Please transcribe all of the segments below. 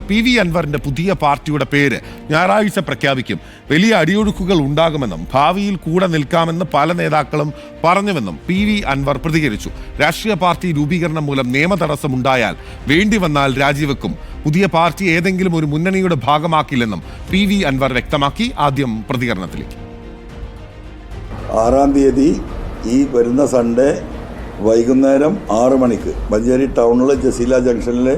PV അൻവറിന്റെ പുതിയ പാർട്ടിയുടെ പേര് ഞായറാഴ്ച പ്രഖ്യാപിക്കും. വലിയ അടിയൊഴുക്കുകൾ ഉണ്ടാകുമെന്നും ഭാവിയിൽ കൂടെ നിൽക്കാമെന്ന് പല നേതാക്കളും പറഞ്ഞുവെന്നും PV അൻവർ പ്രതികരിച്ചു. രാഷ്ട്രീയ പാർട്ടി രൂപീകരണം മൂലം നിയമതടസ്സമുണ്ടായാൽ വേണ്ടി വന്നാൽ രാജിവെക്കും. പുതിയ പാർട്ടി ഏതെങ്കിലും ഒരു മുന്നണിയുടെ ഭാഗമാക്കില്ലെന്നും PV അൻവർ വ്യക്തമാക്കി. ആദ്യം പ്രതികരണത്തിലേക്ക്. 6-ാം തീയതി ഈ വരുന്ന സൺഡേ വൈകുന്നേരം 6 മണിക്ക് മഞ്ചേരി ടൗണിലെ ജസീല ജംഗ്ഷനിലെ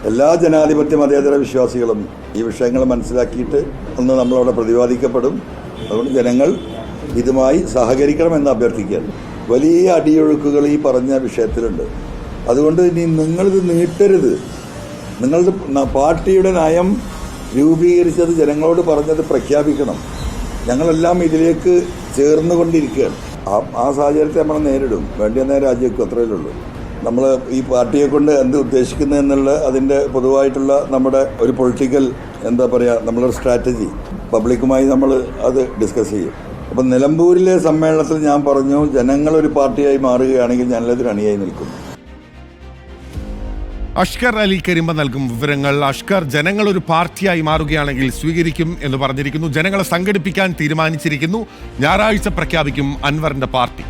എല്ലാ ജനാധിപത്യ മതേതര വിശ്വാസികളും ഈ വിഷയങ്ങൾ മനസ്സിലാക്കിയിട്ട് ഒന്ന് നമ്മളവിടെ പ്രതിപാദിക്കപ്പെടും. അതുകൊണ്ട് ജനങ്ങൾ ഇതുമായി സഹകരിക്കണമെന്ന് അഭ്യർത്ഥിക്കുകയാണ്. വലിയ അടിയൊഴുക്കുകൾ ഈ പറഞ്ഞ വിഷയത്തിലുണ്ട്. അതുകൊണ്ട് ഇനി നിങ്ങളിത് നീട്ടരുത്. നിങ്ങളുടെ പാർട്ടിയുടെ നയം രൂപീകരിച്ചത് ജനങ്ങളോട് പറഞ്ഞത് പ്രഖ്യാപിക്കണം. ഞങ്ങളെല്ലാം ഇതിലേക്ക് ചേർന്നുകൊണ്ടിരിക്കുകയാണ്. ആ സാഹചര്യത്തെ നമ്മൾ നേരിടും. വേണ്ടി വന്നാൽ രാജിവെക്കും. അത്രയേ ഉള്ളൂ. നമ്മൾ ഈ പാർട്ടിയെ കൊണ്ട് എന്ത് ഉദ്ദേശിക്കുന്നത് എന്നുള്ള അതിൻ്റെ പൊതുവായിട്ടുള്ള നമ്മുടെ ഒരു പൊളിറ്റിക്കൽ നമ്മളൊരു സ്ട്രാറ്റജി പബ്ലിക്കുമായി നമ്മൾ അത് ഡിസ്കസ് ചെയ്യും. അപ്പം നിലമ്പൂരിലെ സമ്മേളനത്തിൽ ഞാൻ പറഞ്ഞു, ജനങ്ങളൊരു പാർട്ടിയായി മാറുകയാണെങ്കിൽ ഞാനതിന് അണിയായി നിൽക്കും. അഷ്കർ അലി കരിമ്പ നൽകും വിവരങ്ങൾ. അഷ്കർ, ജനങ്ങൾ ഒരു പാർട്ടിയായി മാറുകയാണെങ്കിൽ സ്വീകരിക്കും എന്ന് പറഞ്ഞിരിക്കുന്നു. ജനങ്ങളെ സംഘടിപ്പിക്കാൻ തീരുമാനിച്ചിരിക്കുന്നു. ഞായറാഴ്ച പ്രഖ്യാപിക്കും അൻവറിന്റെ പാർട്ടി.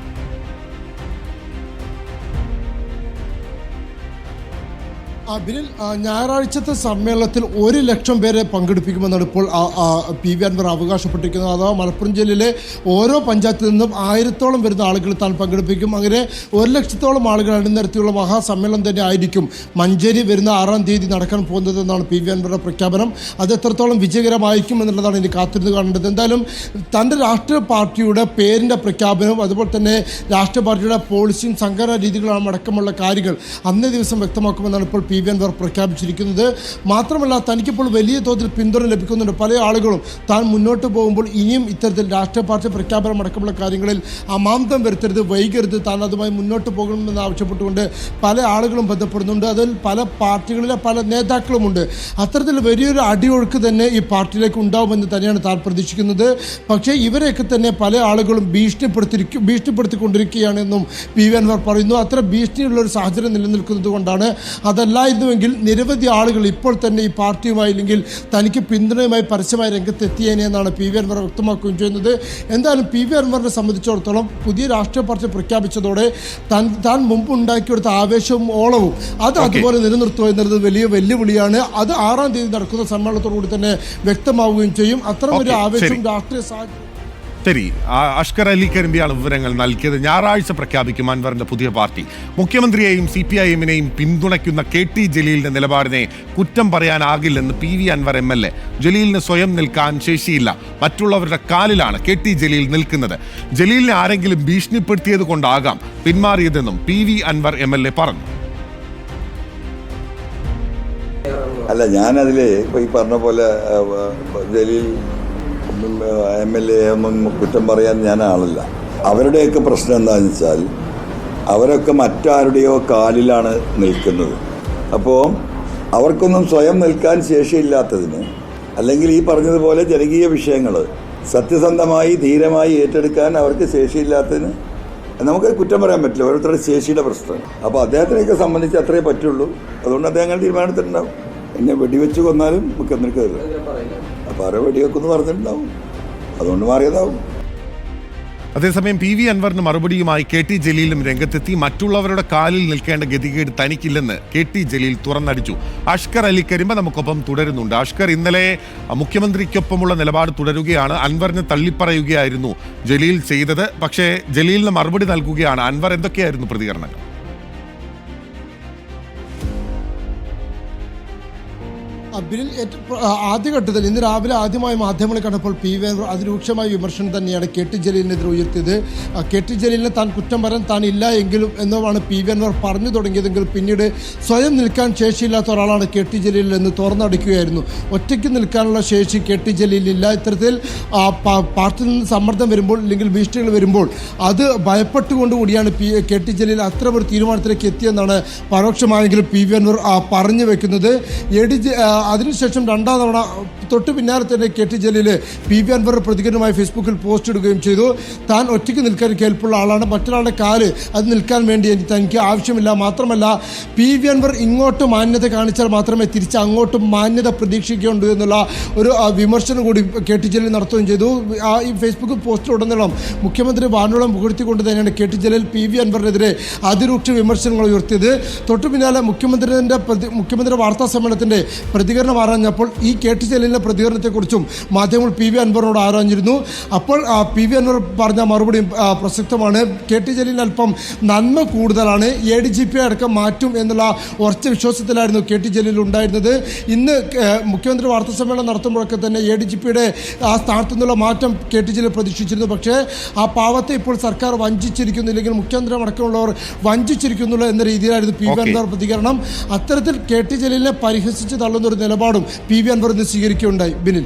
ബിനിൽ, ഞായറാഴ്ചത്തെ സമ്മേളനത്തിൽ 1 ലക്ഷം പേരെ പങ്കെടുപ്പിക്കുമെന്നാണ് ഇപ്പോൾ PV അൻവർ അവകാശപ്പെട്ടിരിക്കുന്നത്. അഥവാ മലപ്പുറം ജില്ലയിലെ ഓരോ പഞ്ചായത്തിൽ നിന്നും 1000-ഓളം വരുന്ന ആളുകൾ താൻ പങ്കെടുപ്പിക്കും. അങ്ങനെ 1 ലക്ഷത്തോളം ആളുകൾ അണിനിരത്തിയുള്ള മഹാസമ്മേളനം തന്നെ ആയിരിക്കും മഞ്ചേരി വരുന്ന 6-ാം തീയതി നടക്കാൻ പോകുന്നതെന്നാണ് PV അൻവറുടെ പ്രഖ്യാപനം. അത് എത്രത്തോളം വിജയകരമായിരിക്കും എന്നുള്ളതാണ് ഇനി കാത്തിരുന്ന് കാണേണ്ടത്. എന്തായാലും തൻ്റെ രാഷ്ട്രീയ പാർട്ടിയുടെ പേരിൻ്റെ പ്രഖ്യാപനവും അതുപോലെ തന്നെ രാഷ്ട്രീയ പാർട്ടിയുടെ പോളിസിയും സംഘടനാ രീതികളും അടക്കമുള്ള കാര്യങ്ങൾ അന്നേ ദിവസം വ്യക്തമാക്കുമെന്നാണ് ഇപ്പോൾ PV അൻവർ പ്രഖ്യാപിച്ചിരിക്കുന്നത്. മാത്രമല്ല, തനിക്കിപ്പോൾ വലിയ തോതിൽ പിന്തുണ ലഭിക്കുന്നുണ്ട്. പല ആളുകളും താൻ മുന്നോട്ട് പോകുമ്പോൾ ഇനിയും ഇത്തരത്തിൽ രാഷ്ട്രീയ പാർട്ടി പ്രഖ്യാപനം അടക്കമുള്ള കാര്യങ്ങളിൽ അമാന്തം വരുത്തരുത്, വൈകരുത്, താൻ അതുമായി മുന്നോട്ട് പോകണമെന്ന് ആവശ്യപ്പെട്ടുകൊണ്ട് പല ആളുകളും ബന്ധപ്പെടുന്നുണ്ട്. അതിൽ പല പാർട്ടികളിലെ പല നേതാക്കളുമുണ്ട്. അത്തരത്തിൽ വലിയൊരു അടിയൊഴുക്ക് തന്നെ ഈ പാർട്ടിയിലേക്ക് ഉണ്ടാവുമെന്ന് തന്നെയാണ് താൻ പ്രതീക്ഷിക്കുന്നത്. പക്ഷേ ഇവരെയൊക്കെ തന്നെ പല ആളുകളും ഭീഷണിപ്പെടുത്തിക്കൊണ്ടിരിക്കുകയാണെന്നും PV അൻവർ പറയുന്നു. അത്ര ഭീഷണിയുള്ള ഒരു സാഹചര്യം നിലനിൽക്കുന്നത് കൊണ്ടാണ്. അതല്ലായിരുന്നുവെങ്കിൽ നിരവധി ആളുകൾ ഇപ്പോൾ തന്നെ ഈ പാർട്ടിയുമായി അല്ലെങ്കിൽ തനിക്ക് പിന്തുണയുമായി പരസ്യമായി രംഗത്തെത്തിയേനെ എന്നാണ് PV അൻവർ വ്യക്തമാക്കുകയും ചെയ്യുന്നത്. എന്തായാലും PV അൻവറിനെ സംബന്ധിച്ചിടത്തോളം പുതിയ രാഷ്ട്രീയ പാർട്ടി പ്രഖ്യാപിച്ചതോടെ താൻ മുമ്പ് ഉണ്ടാക്കിയെടുത്ത ആവേശവും ഓളവും അത് അതുപോലെ നിലനിർത്തുക എന്നുള്ളത് വലിയ വെല്ലുവിളിയാണ്. അത് 6-ാം തീയതി നടക്കുന്ന സമ്മേളനത്തോടുകൂടി തന്നെ വ്യക്തമാവുകയും ചെയ്യും. അത്തരം ഒരു ആവേശവും രാഷ്ട്രീയ സാഹചര്യം. ശരി, അഷ്കർ അലി കരിമ്പിയാണ് വിവരങ്ങൾ നൽകിയത്. ഞായറാഴ്ച പ്രഖ്യാപിക്കും അൻവറിന്റെ പുതിയ പാർട്ടി. മുഖ്യമന്ത്രിയെയും CPIM-നെയും പിന്തുണയ്ക്കുന്ന KT ജലീലിന്റെ നിലപാടിനെ കുറ്റം പറയാനാകില്ലെന്ന് PV അൻവർ MLA. ജലീലിന് സ്വയം നിൽക്കാൻ ശേഷിയില്ല, മറ്റുള്ളവരുടെ കാലിലാണ് KT ജലീൽ നിൽക്കുന്നത്. ജലീലിനെ ആരെങ്കിലും ഭീഷണിപ്പെടുത്തിയത് കൊണ്ടാകാം പിന്മാറിയതെന്നും PV അൻവർ MLA പറഞ്ഞു. അല്ല, ഞാനതിൽ ഇപ്പോൾ ഈ പറഞ്ഞ പോലെ ജലീൽ MLA ഒന്നും കുറ്റം പറയാൻ ഞാൻ ആളല്ല. അവരുടെയൊക്കെ പ്രശ്നം എന്താണെന്ന് വെച്ചാൽ അവരൊക്കെ മറ്റാരുടെയോ കാലിലാണ് നിൽക്കുന്നത്. അപ്പോൾ അവർക്കൊന്നും സ്വയം നിൽക്കാൻ ശേഷിയില്ലാത്തതിന്, അല്ലെങ്കിൽ ഈ പറഞ്ഞതുപോലെ ജനകീയ വിഷയങ്ങൾ സത്യസന്ധമായി ധീരമായി ഏറ്റെടുക്കാൻ അവർക്ക് ശേഷിയില്ലാത്തതിന് നമുക്ക് കുറ്റം പറയാൻ പറ്റില്ല. ഓരോരുത്തരുടെ ശേഷിയുടെ പ്രശ്നം. അപ്പോൾ അദ്ദേഹത്തിനെയൊക്കെ സംബന്ധിച്ച് അത്രേ പറ്റുള്ളൂ. അതുകൊണ്ട് അദ്ദേഹം തീരുമാനത്തിലുണ്ടാവും. എന്നെ വെടിവെച്ച് കൊന്നാലും മുഖ്യമന്ത്രിക്ക് അപ്പോൾ ആരോ വെടിവെക്കുമെന്ന് പറഞ്ഞിട്ടുണ്ടാവും. അതുകൊണ്ട് മാറിയതാവും. അതേസമയം PV അൻവറിന് മറുപടിയുമായി KT ജലീലും രംഗത്തെത്തി. മറ്റുള്ളവരുടെ കാലിൽ നിൽക്കേണ്ട ഗതികേട് തനിക്കില്ലെന്ന് KT ജലീൽ തുറന്നടിച്ചു. അഷ്കർ അലി കരിമ്പ നമുക്കൊപ്പം തുടരുന്നുണ്ട്. അഷ്കർ, ഇന്നലെ മുഖ്യമന്ത്രിക്കൊപ്പമുള്ള നിലപാട് തുടരുകയാണ്. അൻവറിനെ തള്ളിപ്പറയുകയായിരുന്നു ജലീൽ ചെയ്തത്. പക്ഷേ ജലീലിന് മറുപടി നൽകുകയാണ്. അൻവർ എന്തൊക്കെയായിരുന്നു പ്രതികരണങ്ങൾ? ബിനിൽ, ആദ്യഘട്ടത്തിൽ ഇന്ന് രാവിലെ ആദ്യമായി മാധ്യമങ്ങളെ കണ്ടപ്പോൾ PV അൻവർ അതിരൂക്ഷമായ വിമർശനം തന്നെയാണ് KT ജലീലിനെതിരെ ഉയർത്തിയത്. KT ജലീലിനെ താൻ കുറ്റം പറയാൻ താൻ ഇല്ല എങ്കിലും എന്നതാണ് PV അൻവർ പറഞ്ഞു തുടങ്ങിയതെങ്കിൽ പിന്നീട് സ്വയം നിൽക്കാൻ ശേഷിയില്ലാത്ത ഒരാളാണ് KT ജലീൽ എന്ന് തുറന്നടിക്കുകയായിരുന്നു. ഒറ്റയ്ക്ക് നിൽക്കാനുള്ള ശേഷി KT ജലീലിനില്ല. ഇത്തരത്തിൽ പാർട്ടിയിൽ നിന്ന് സമ്മർദ്ദം വരുമ്പോൾ അല്ലെങ്കിൽ ഭീഷണികൾ വരുമ്പോൾ അത് ഭയപ്പെട്ടുകൊണ്ടുകൂടിയാണ് KT ജലീൽ അത്തരമൊരു തീരുമാനത്തിലേക്ക് എത്തിയെന്നാണ് പരോക്ഷമായെങ്കിലും PV അൻവർ പറഞ്ഞു വെക്കുന്നത്. അതിനുശേഷം രണ്ടാം തവണ തൊട്ട് പിന്നാലെ തന്നെ K T Jaleel P V Anvar പ്രതികരണമായി ഫേസ്ബുക്കിൽ പോസ്റ്റ് ഇടുകയും ചെയ്തു. താൻ ഒറ്റയ്ക്ക് നിൽക്കാൻ കേൾപ്പുള്ള ആളാണ്, മറ്റൊരാളുടെ കാല് അത് നിൽക്കാൻ വേണ്ടി തനിക്ക് ആവശ്യമില്ല. മാത്രമല്ല പി വി അൻവർ ഇങ്ങോട്ട് മാന്യത കാണിച്ചാൽ മാത്രമേ തിരിച്ച് അങ്ങോട്ടും മാന്യത പ്രതീക്ഷിക്കുകയുള്ളൂ എന്നുള്ള ഒരു വിമർശനം കൂടി കെ ടി ജലീൽ നടത്തുകയും ചെയ്തു. ഈ ഫേസ്ബുക്ക് പോസ്റ്റിലുടനീളം മുഖ്യമന്ത്രി വാനോളം പുകഴ്ത്തിക്കൊണ്ട് തന്നെയാണ് K T Jaleel P V അൻവറിനെതിരെ അതിരൂക്ഷ വിമർശനങ്ങൾ ഉയർത്തിയത്. തൊട്ടു പിന്നാലെ മുഖ്യമന്ത്രി വാർത്താ സമ്മേളനത്തിൻ്റെ പ്രതികരണം ആരാഞ്ഞപ്പോൾ ഈ കെ ടി ജലീലിൻ്റെ പ്രതികരണത്തെക്കുറിച്ചും മാധ്യമങ്ങൾ പി വി അൻവറിനോട് ആരാഞ്ഞിരുന്നു. അപ്പോൾ പി വി അൻവർ പറഞ്ഞ മറുപടിയും പ്രസക്തമാണ്. കെ ടി ജലീലിന് അല്പം നന്മ കൂടുതലാണ്, ADGP അടക്കം മാറ്റും എന്നുള്ള ഉറച്ച വിശ്വാസത്തിലായിരുന്നു കെ ടി ജലീൽ ഉണ്ടായിരുന്നത്. ഇന്ന് മുഖ്യമന്ത്രി വാർത്താ സമ്മേളനം നടത്തുമ്പോഴൊക്കെ തന്നെ ADGPയുടെ ആ സ്ഥാനത്തു നിന്നുള്ള മാറ്റം കെ ടി ജലീൽ പ്രതീക്ഷിച്ചിരുന്നു. പക്ഷേ ആ പാവത്തെ ഇപ്പോൾ സർക്കാർ വഞ്ചിച്ചിരിക്കുന്നു, ഇല്ലെങ്കിൽ മുഖ്യമന്ത്രി അടക്കമുള്ളവർ വഞ്ചിച്ചിരിക്കുന്നുള്ളൂ എന്ന രീതിയിലായിരുന്നു പി വി അൻവർ പ്രതികരണം. അത്തരത്തിൽ കെ ടി ജലീലിനെ പരിഹസിച്ച് തള്ളുന്ന ഒരു നിലപാടും പി വി അൻവർ ഇന്ന് സ്വീകരിക്കുകയുണ്ടായി. ബിനിൽ.